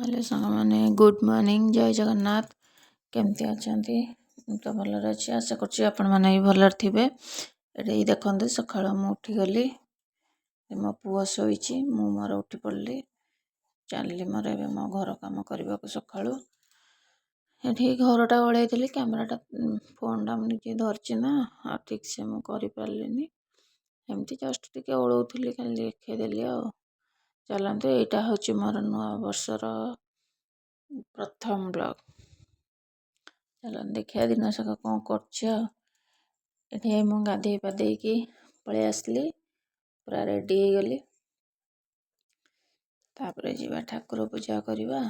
Hello साଙ୍ଗमाने good morning जय जगन्नाथ केमती अछंती तो भलर अच्छी आशा कर आपण मैंने भी भलर थे। ये देखते सका मु उठीगली मो पुओ शोची मु मोर उठी पड़ी चलि मोर ए मो घर कम करने को सका ये घरटा ओल्लैली कैमेराटा फोनटा मुझे धरची ना ठीक से मुझे पारे एमती जस्ट टे ओलौली खाली देखदेली आ चलते यहाँ हूँ मोर नुआ वर्षर प्रथम ब्लॉग चल देखिया दिन सका कौन कर गाधे पाधे की पलि आसली पूरा रेडी हो गली तापर जीवा ठाकुर पूजा करवा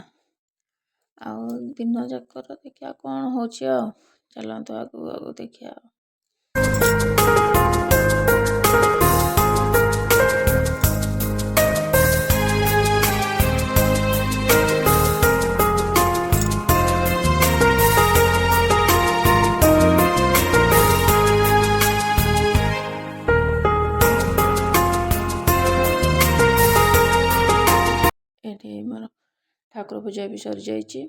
आउ दिन जाकर देखिया कौन हो चलते आगू आगू देखिया। ये मोर ठाकुर पूजा भी सरी जाइए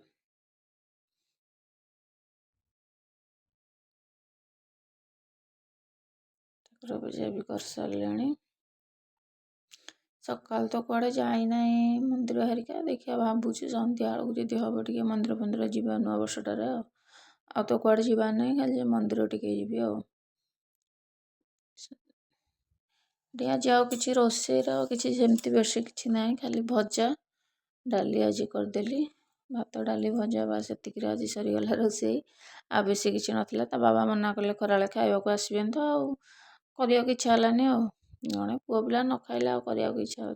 ठाकुर पूजा भी कर सारे सकाल तो कड़े जाईना मंदिर हरिका देखिया भावुँ सन्ध्या बेलू जदि हम टे मंदिर फंदिर जा नुआ वर्षटार आ तो कड़े जावार ना खाली मंदिर टे जी आज आउ कि रोषेर किसी सेमती बेस कि ना खाली भजा डाली आज करदेली भात डाली भजा बा से आज सरीगला रोषे आ बेस कि नाला बाबा मना कले खरा खावाक आसबे तो आउ इच्छा है जड़े पुओ पिला न खाइले आउ इच्छा हो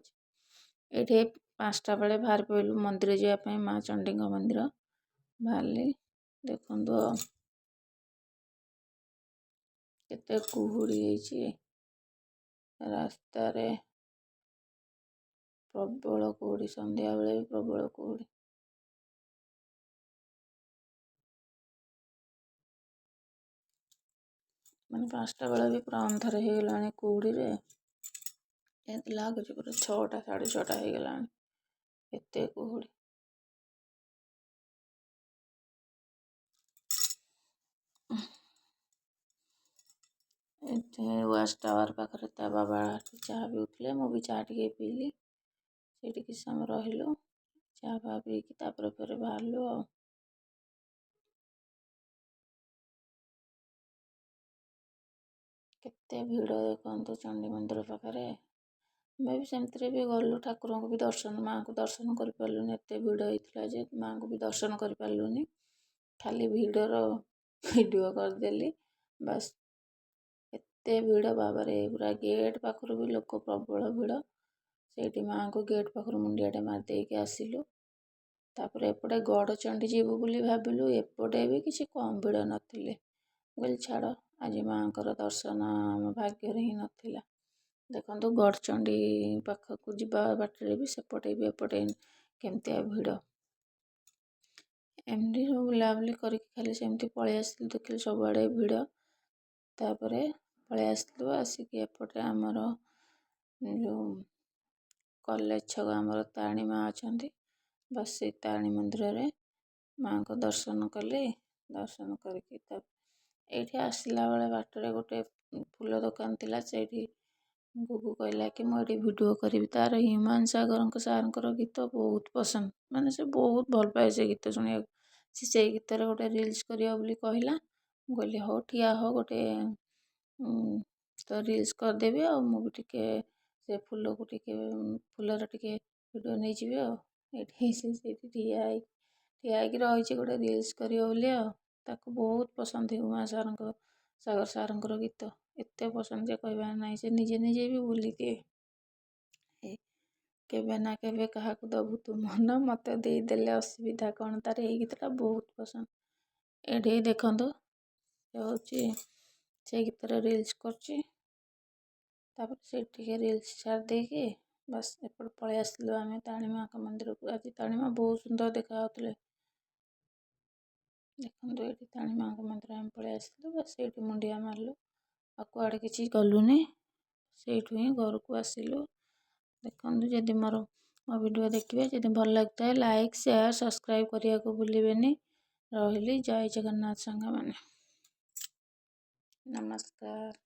ये 5टा बेले बाहर पड़ू मंदिर जावाई माँ चंडी मंदिर बाहरली देखु केते कुहुड़ी रास्ता रे प्रबल कुहुड़ी संध्या बेले भी प्रबल कुहुड़ी मैंने 5टा बेले भी पूरा अंधार हो गला कुहुड़ी रे लगुच पूरा 6टा 6:30 हो गला एते कुहुड़ी वाच टावर पाखे बाबा चाह भी उठले मु भी चाह टे पीली से किस समय रही चाह फा पीकी फिर बाहरलु केते भिड़ देखो चंडी मंदिर पाखे मैं भी सेमती भी गलु ठाकुर को भी दर्शन माँ को दर्शन कर पार्लुनि एत भिड़ होता जे माँ को भी दर्शन कर पार्लुनि खाली भिड़र वीडियो करदेली बस एते भिड़ बाबा रे पूरा गेट पाखर भी लोक प्रबल भिड़ से माँ को गेट पाखर मुंडियाटे मारदेकी आसिलु तापर एपटे गड़चंडी जीवु बोली भाविलु एपटे भी किसी कम भिड़ नथिले बोल छाड़ आज माँ को दर्शन आम भाग्य ही नाला देखो गड़चंडी पाखक जावा बाटर भी सेपटे भी एपटे केमती भिड़ एमती सब बुलाबुली कर खाली सेमती पलि आसलु देखिए सबुआड़े भिड़ तापर पलि आसलु आसिक एपटे आमर जो कॉलेज छक आमर तारिणी माँ अच्छा बस से तारिणी मंदिर रे माँ को दर्शन कले दर्शन करके ये आसला बेले बाटर गोटे फूल दुकान थिला से गुगु कहला कि मुझे वीडियो करी तार ह्यूमान सागर सार गीत बहुत पसंद माने से बहुत भल पाए से गीत शुणा से गीत गोटे रिल्स करिया कहला कहली हो ठिया हो गोटे तो रिल्स करदेवी आ मुझे से फूल को फूलर टे वीडियो नहीं जी ठिया रही गोटे रिल्स कर बहुत पसंद ह्यूमान सागर सार गीत एत पसंद जे कहबार ना से निजे निजे भी बोली दिए केबे ना केबे क्या दबु तू मन मत देदेले असुविधा कौन तार ये गीतटा बहुत पसंद ये देखु हूँ से गीत रिल्स कर रिल्स छाड़ देकी बस एपट पलि आसलु आम तारिणी माँ का मंदिर को आज तारिणी माँ बहुत सुंदर देखा देखो ये तारिणी माँ का मंदिर आम पलि आसलु बस ये मुंडिया मारलु आ कुआड़े किसी गलुनि से घर को आसिलु देखु जदि मोर ମୋ ଭିଡ଼ିଓ ଦେଖିବେ। ଯଦି ଭଲ ଲାଗିଥାଏ ଲାଇକ୍ ସେୟାର ସବସ୍କ୍ରାଇବ୍ କରିବାକୁ ଭୁଲିବେନି। ରହିଲି। ଜୟ ଜଗନ୍ନାଥ ସାଙ୍ଗମାନେ, ନମସ୍କାର।